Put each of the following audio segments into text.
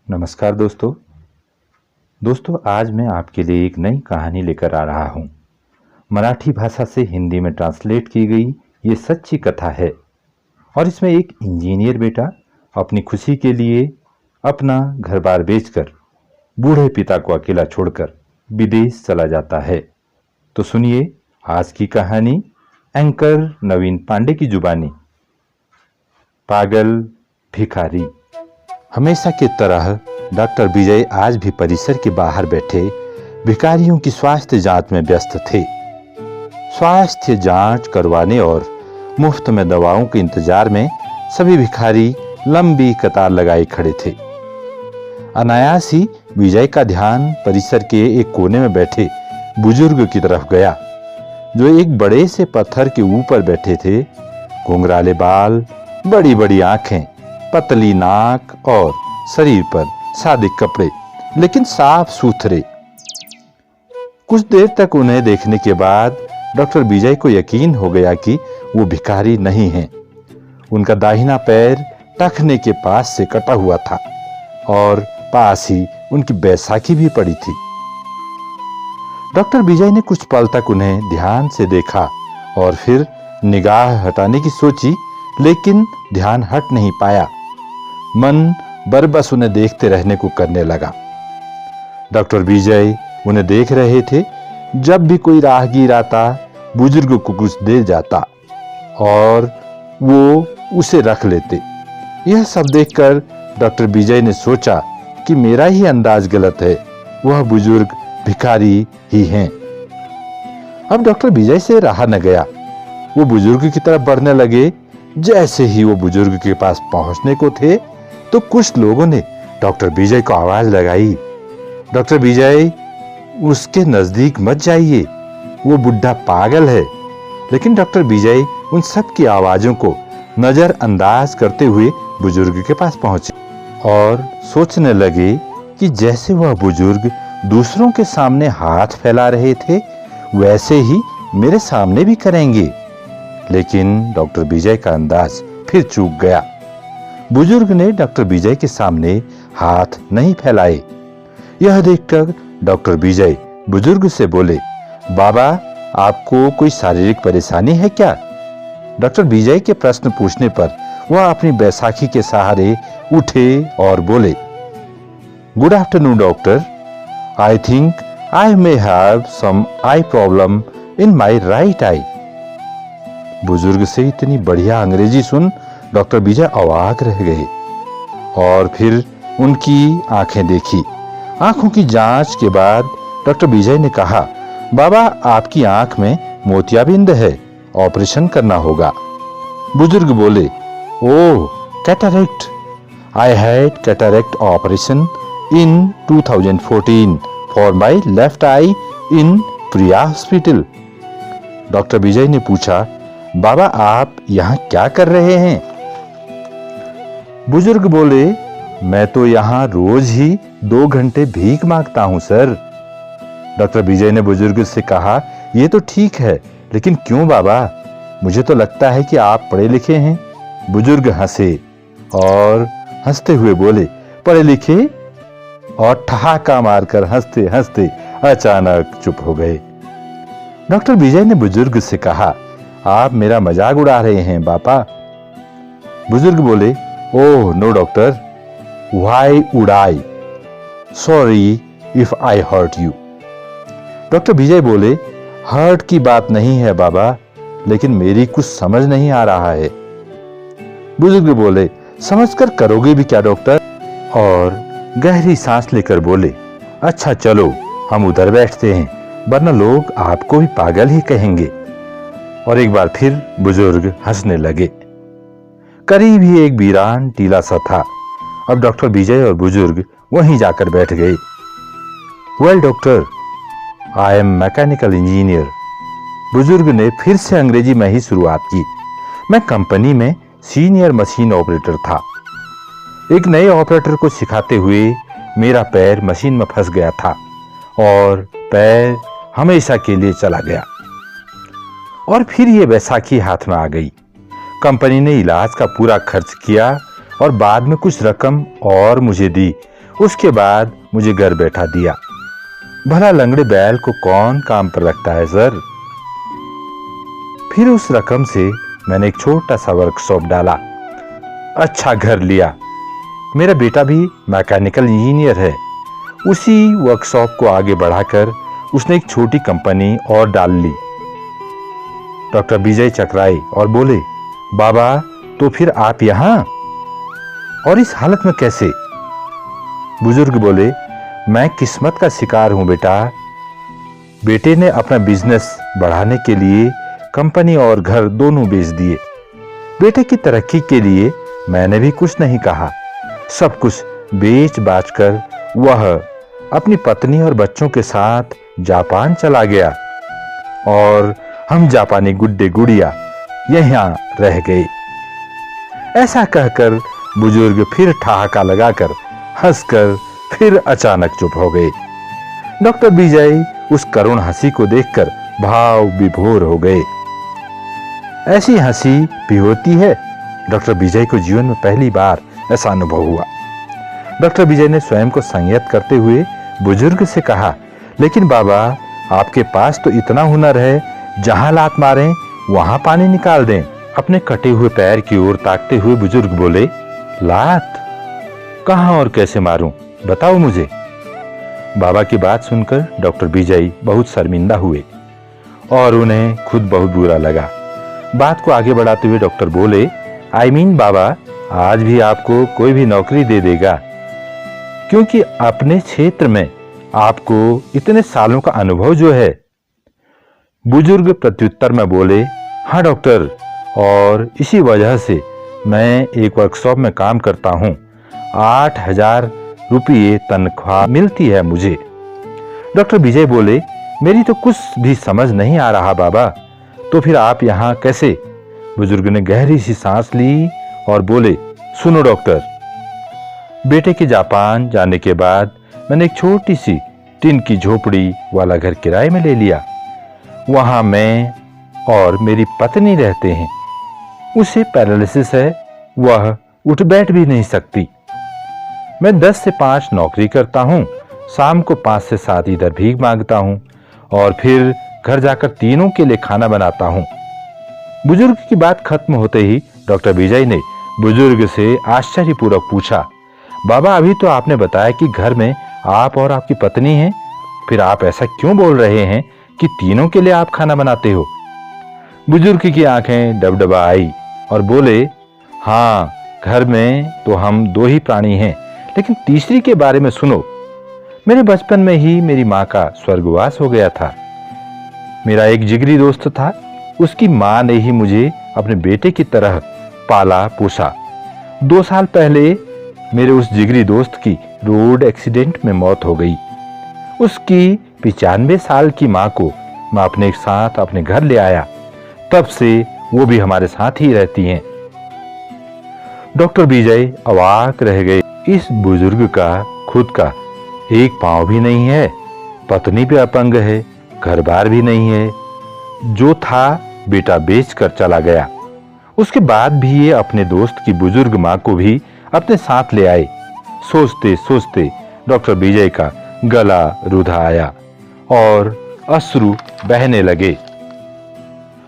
नमस्कार दोस्तों आज मैं आपके लिए एक नई कहानी लेकर आ रहा हूँ। मराठी भाषा से हिंदी में ट्रांसलेट की गई ये सच्ची कथा है और इसमें एक इंजीनियर बेटा अपनी खुशी के लिए अपना घर बार बेचकर बूढ़े पिता को अकेला छोड़कर विदेश चला जाता है। तो सुनिए आज की कहानी एंकर नवीन पांडे की जुबानी। पागल भिखारी। हमेशा की तरह डॉक्टर विजय आज भी परिसर के बाहर बैठे भिखारियों की स्वास्थ्य जांच में व्यस्त थे। स्वास्थ्य जांच करवाने और मुफ्त में दवाओं के इंतजार में सभी भिखारी लंबी कतार लगाए खड़े थे। अनायास ही विजय का ध्यान परिसर के एक कोने में बैठे बुजुर्ग की तरफ गया, जो एक बड़े से पत्थर के ऊपर बैठे थे। घुंघराले बाल, बड़ी बड़ी आंखें, पतली नाक और शरीर पर सादे कपड़े लेकिन साफ सुथरे। कुछ देर तक उन्हें देखने के बाद डॉक्टर विजय को यकीन हो गया कि वो भिखारी नहीं हैं। उनका दाहिना पैर टखने के पास से कटा हुआ था और पास ही उनकी बैसाखी भी पड़ी थी। डॉक्टर विजय ने कुछ पल तक उन्हें ध्यान से देखा और फिर निगाह हटाने की सोची, लेकिन ध्यान हट नहीं पाया। मन बरबस उन्हें देखते रहने को करने लगा। डॉक्टर विजय उन्हें देख रहे थे। जब भी कोई राहगीर आता, बुजुर्ग को कुछ दे जाता और वो उसे रख लेते। यह सब देखकर डॉक्टर विजय ने सोचा कि मेरा ही अंदाज गलत है, वह बुजुर्ग भिखारी ही हैं। अब डॉक्टर विजय से रहा न गया। वो बुजुर्ग की तरफ बढ़ने लगे। जैसे ही वो बुजुर्ग के पास पहुंचने को थे तो कुछ लोगों ने डॉक्टर विजय को आवाज लगाई, डॉक्टर विजय, उसके नजदीक मत जाइए, वो बुढ़ा पागल है। लेकिन डॉक्टर विजय उन सब की आवाजों को नजरअंदाज करते हुए बुजुर्ग के पास पहुंचे और सोचने लगे कि जैसे वह बुजुर्ग दूसरों के सामने हाथ फैला रहे थे, वैसे ही मेरे सामने भी करेंगे। लेकिन डॉक्टर विजय का अंदाज फिर चूक गया। बुजुर्ग ने डॉक्टर विजय के सामने हाथ नहीं फैलाए। यह देखकर डॉक्टर विजय बुजुर्ग से बोले, बाबा, आपको कोई शारीरिक परेशानी है क्या? डॉक्टर विजय के प्रश्न पूछने पर वह अपनी बैसाखी के सहारे उठे और बोले, good afternoon doctor, I think I may have some eye problem in my right eye. बुजुर्ग से इतनी बढ़िया अंग्रेजी सुन डॉक्टर विजय अवाक रह गए और फिर उनकी आंखें देखी। आंखों की जांच के बाद डॉक्टर विजय ने कहा, बाबा, आपकी आंख में मोतियाबिंद है, ऑपरेशन करना होगा। बुजुर्ग बोले, oh, cataract, I had cataract operation in 2014 for my left eye in Priya hospital. Doctor Vijay ने पूछा, बाबा, आप यहाँ क्या कर रहे हैं? बुजुर्ग बोले, मैं तो यहाँ रोज ही 2 घंटे भीख मांगता हूँ सर। डॉक्टर विजय ने बुजुर्ग से कहा, ये तो ठीक है, लेकिन क्यों बाबा? मुझे तो लगता है कि आप पढ़े लिखे हैं। बुजुर्ग हंसे और हंसते हुए बोले, पढ़े लिखे? और ठहाका मारकर हंसते हंसते अचानक चुप हो गए। डॉक्टर विजय ने बुजुर्ग से कहा, आप मेरा मजाक उड़ा रहे हैं बापा। बुजुर्ग बोले, oh no doctor, why would I? Sorry if I hurt you. Doctor Vijay बोले, हर्ट की बात नहीं है बाबा, लेकिन मेरी कुछ समझ नहीं आ रहा है। बुजुर्ग बोले, समझकर करोगे भी क्या डॉक्टर? और गहरी सांस लेकर बोले, अच्छा चलो हम उधर बैठते हैं, वरना लोग आपको भी पागल ही कहेंगे। और एक बार फिर बुजुर्ग हंसने लगे। करीब ही एक वीरान टीला सा था। अब डॉक्टर विजय और बुजुर्ग वहीं जाकर बैठ गए। Well doctor, I am mechanical engineer. बुजुर्ग ने फिर से अंग्रेजी में ही शुरुआत की। मैं कंपनी में सीनियर मशीन ऑपरेटर था। एक नए ऑपरेटर को सिखाते हुए मेरा पैर मशीन में फंस गया था और पैर हमेशा के लिए चला गया। और फिर ये बैसाखी हाथ में आ गई। कंपनी ने इलाज का पूरा खर्च किया और बाद में कुछ रकम और मुझे दी। उसके बाद मुझे घर बैठा दिया। भला लंगड़े बैल को कौन काम पर रखता है सर। फिर उस रकम से मैंने एक छोटा सा वर्कशॉप डाला, अच्छा घर लिया। मेरा बेटा भी मैकेनिकल इंजीनियर है। उसी वर्कशॉप को आगे बढ़ाकर उसने एक छोटी कंपनी और डाल ली। डॉक्टर विजय चकराए और बोले, बाबा तो फिर आप यहां और इस हालत में कैसे? बुजुर्ग बोले, मैं किस्मत का शिकार हूं बेटा। बेटे ने अपना बिजनेस बढ़ाने के लिए कंपनी और घर दोनों बेच दिए। बेटे की तरक्की के लिए मैंने भी कुछ नहीं कहा। सब कुछ बेच बाच कर वह अपनी पत्नी और बच्चों के साथ जापान चला गया और हम जापानी गुड्डे गुड़िया यहां रह गए। ऐसा कहकर बुजुर्ग फिर ठहाका लगाकर हंसकर फिर अचानक चुप हो गए। डॉक्टर विजय उस करुण हंसी को देखकर भाव विभोर हो गए। ऐसी हंसी भी होती है? डॉक्टर विजय को जीवन में पहली बार ऐसा अनुभव हुआ। डॉक्टर विजय ने स्वयं को संयत करते हुए बुजुर्ग से कहा, लेकिन बाबा आपके पास तो इतना हुनर है, जहां लात मारें वहां पानी निकाल दें। अपने कटे हुए पैर की ओर ताकते हुए बुजुर्ग बोले, लात कहां और कैसे मारूं, बताओ मुझे। बाबा की बात सुनकर डॉक्टर विजय बहुत शर्मिंदा हुए और उन्हें खुद बहुत बुरा लगा। बात को आगे बढ़ाते हुए डॉक्टर बोले, आई मीन बाबा आज भी आपको कोई भी नौकरी दे देगा, क्योंकि अपने क्षेत्र में आपको इतने सालों का अनुभव जो है। बुजुर्ग प्रत्युत्तर में बोले, हाँ डॉक्टर, और इसी वजह से मैं एक वर्कशॉप में काम करता हूँ। 8,000 रुपये तनख्वाह मिलती है मुझे। डॉक्टर विजय बोले, मेरी तो कुछ भी समझ नहीं आ रहा बाबा, तो फिर आप यहाँ कैसे? बुजुर्ग ने गहरी सी सांस ली और बोले, सुनो डॉक्टर, बेटे के जापान जाने के बाद मैंने एक छोटी सी टिन की झोपड़ी वाला घर किराए में ले लिया। वहां मैं और मेरी पत्नी रहते हैं। उसे पैरालिसिस है, वह उठ बैठ भी नहीं सकती। मैं 10 से 5 नौकरी करता हूँ, शाम को 5 से 7 इधर भीख मांगता हूँ और फिर घर जाकर तीनों के लिए खाना बनाता हूँ। बुजुर्ग की बात खत्म होते ही डॉक्टर विजय ने बुजुर्ग से आश्चर्यपूर्वक पूछा, बाबा अभी तो आपने बताया कि घर में आप और आपकी पत्नी हैं, फिर आप ऐसा क्यों बोल रहे हैं कि तीनों के लिए आप खाना बनाते हो? बुजुर्ग की आंखें डबडबा आई और बोले, हाँ घर में तो हम 2 ही प्राणी हैं, लेकिन तीसरी के बारे में सुनो। मेरे बचपन में ही मेरी माँ का स्वर्गवास हो गया था। मेरा एक जिगरी दोस्त था, उसकी माँ ने ही मुझे अपने बेटे की तरह पाला पोसा। 2 साल पहले मेरे उस जिगरी दोस्त की रोड एक्सीडेंट में मौत हो गई। उसकी 95 साल की माँ को मैं अपने साथ अपने घर ले आया, तब से वो भी हमारे साथ ही रहती हैं। डॉक्टर विजय अवाक रह गए। इस बुजुर्ग का खुद का एक पांव भी नहीं है, पत्नी भी अपंग है, घर बार भी नहीं है। जो था बेटा बेच कर चला गया। उसके बाद भी ये अपने दोस्त की बुजुर्ग माँ को भी अपने साथ ले आए। सोचते सोचते डॉक्टर विजय का गला रुधा आया और अश्रु बहने लगे।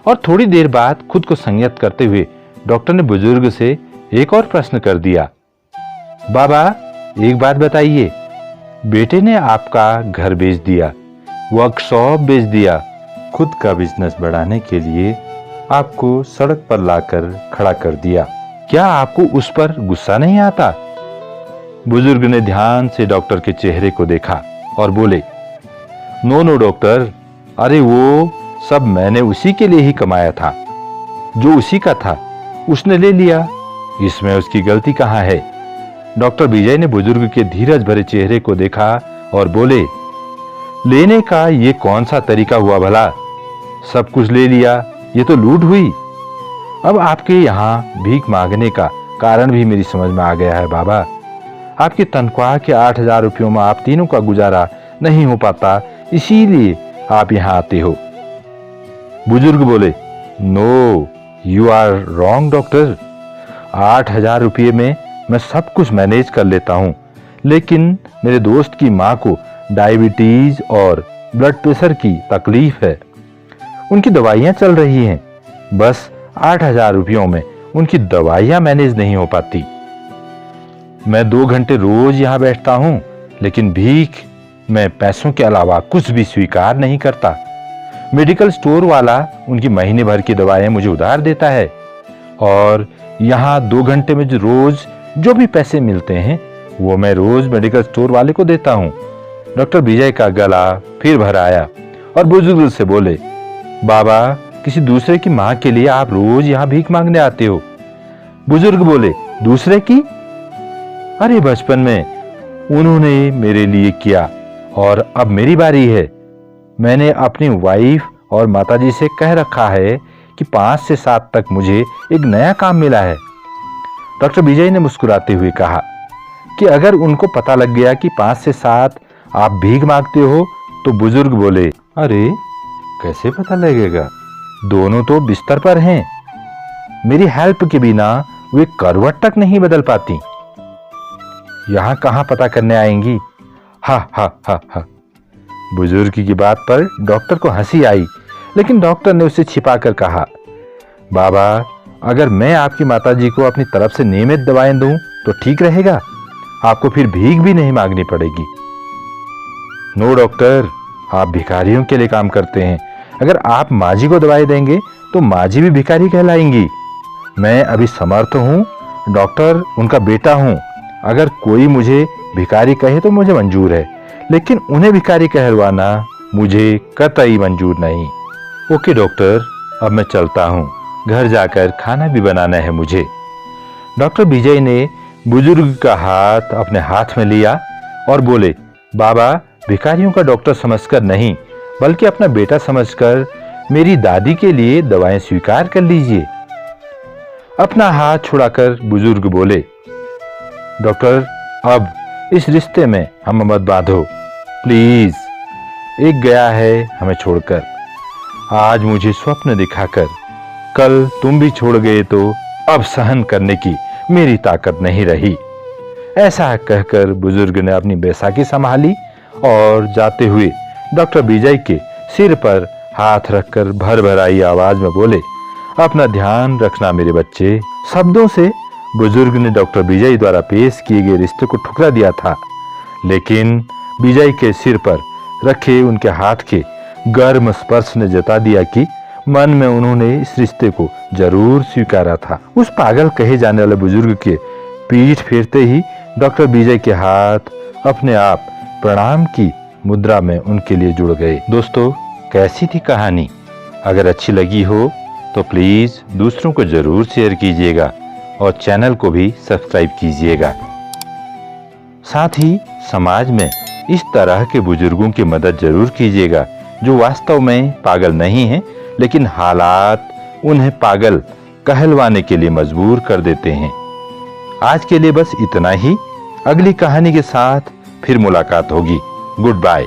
और थोड़ी देर बाद खुद को संयत करते हुए डॉक्टर ने बुजुर्ग से एक और प्रश्न कर दिया, बाबा एक बात बताइए, बेटे ने आपका घर बेच दिया, वर्कशॉप बेच दिया, खुद का बिजनेस बढ़ाने के लिए आपको सड़क पर लाकर खड़ा कर दिया, क्या आपको उस पर गुस्सा नहीं आता? बुजुर्ग ने ध्यान से डॉक्टर के चेहरे को देखा और बोले, नो नो डॉक्टर, अरे वो सब मैंने उसी के लिए ही कमाया था, जो उसी का था उसने ले लिया, इसमें उसकी गलती कहाँ है? डॉक्टर विजय ने बुजुर्ग के धीरज भरे चेहरे को देखा और बोले, लेने का ये कौन सा तरीका हुआ भला? सब कुछ ले लिया, ये तो लूट हुई। अब आपके यहाँ भीख मांगने का कारण भी मेरी समझ में आ गया है बाबा। आपकी तनख्वाह के 8,000 रुपयों में आप तीनों का गुजारा नहीं हो पाता, इसीलिए आप यहाँ आते हो। बुजुर्ग बोले, no you are wrong doctor, 8,000 रुपये में मैं सब कुछ मैनेज कर लेता हूँ, लेकिन मेरे दोस्त की माँ को डायबिटीज और ब्लड प्रेशर की तकलीफ है। उनकी दवाइयाँ चल रही हैं, बस 8,000 रुपयों में उनकी दवाइयाँ मैनेज नहीं हो पाती। मैं 2 घंटे रोज यहाँ बैठता हूँ, लेकिन भीख मैं पैसों के अलावा कुछ भी स्वीकार नहीं करता। मेडिकल स्टोर वाला उनकी महीने भर की दवाएं मुझे उधार देता है और यहाँ 2 घंटे में रोज जो भी पैसे मिलते हैं वो मैं रोज मेडिकल स्टोर वाले को देता हूँ। डॉक्टर विजय का गला फिर भर आया और बुजुर्ग से बोले, बाबा, किसी दूसरे की माँ के लिए आप रोज यहाँ भीख मांगने आते हो? बुजुर्ग बोले, दूसरे की? अरे बचपन में उन्होंने मेरे लिए किया और अब मेरी बारी है। मैंने अपनी वाइफ और माताजी से कह रखा है कि 5 से 7 तक मुझे एक नया काम मिला है। डॉक्टर विजय ने मुस्कुराते हुए कहा कि अगर उनको पता लग गया कि 5 से 7 आप भीख मांगते हो तो बुजुर्ग बोले, अरे कैसे पता लगेगा? दोनों तो बिस्तर पर हैं। मेरी हेल्प के बिना वे करवट तक नहीं बदल पाती। यहां कहां पता करने आएंगी? हा हा हा हा। बुजुर्ग की बात पर डॉक्टर को हंसी आई, लेकिन डॉक्टर ने उसे छिपाकर कहा, बाबा, अगर मैं आपकी माताजी को अपनी तरफ से नियमित दवाएं दूं तो ठीक रहेगा, आपको फिर भीख भी नहीं मांगनी पड़ेगी। नो डॉक्टर, आप भिखारियों के लिए काम करते हैं। अगर आप माँ जी को दवाई देंगे तो माँ जी भी भिखारी कहलाएंगी। मैं अभी समर्थ हूँ, डॉक्टर उनका बेटा हूँ। अगर कोई मुझे भिखारी कहे तो मुझे मंजूर है, लेकिन उन्हें भिखारी कहलवाना मुझे कतई मंजूर नहीं। ओके डॉक्टर, अब मैं चलता हूँ, घर जाकर खाना भी बनाना है मुझे। डॉक्टर विजय ने बुजुर्ग का हाथ अपने हाथ में लिया और बोले, बाबा, भिखारियों का डॉक्टर समझकर नहीं बल्कि अपना बेटा समझकर मेरी दादी के लिए दवाएं स्वीकार कर लीजिए। अपना हाथ छुड़ाकर बुजुर्ग बोले, डॉक्टर, अब इस रिश्ते में हम मत बांधो प्लीज। एक गया है हमें छोड़कर, आज मुझे स्वप्न दिखाकर, कल तुम भी छोड़ गए तो अब सहन करने की मेरी ताकत नहीं रही। ऐसा कहकर बुजुर्ग ने अपनी बैसाखी संभाली और जाते हुए डॉक्टर विजय के सिर पर हाथ रखकर भर भराई आवाज में बोले, अपना ध्यान रखना मेरे बच्चे। शब्दों से बुजुर्ग ने डॉक्टर विजय द्वारा पेश किए गए रिश्ते को ठुकरा दिया था, लेकिन विजय के सिर पर रखे उनके हाथ के गर्म स्पर्श ने जता दिया कि मन में उन्होंने इस रिश्ते को जरूर स्वीकारा था। उस पागल कहे जाने वाले बुजुर्ग के पीठ फेरते ही डॉक्टर विजय के हाथ अपने आप प्रणाम की मुद्रा में उनके लिए जुड़ गए। दोस्तों, कैसी थी कहानी? अगर अच्छी लगी हो तो प्लीज दूसरों को जरूर शेयर कीजिएगा और चैनल को भी सब्सक्राइब कीजिएगा। साथ ही समाज में इस तरह के बुजुर्गों की मदद जरूर कीजिएगा जो वास्तव में पागल नहीं हैं, लेकिन हालात उन्हें पागल कहलवाने के लिए मजबूर कर देते हैं। आज के लिए बस इतना ही। अगली कहानी के साथ फिर मुलाकात होगी। Good bye.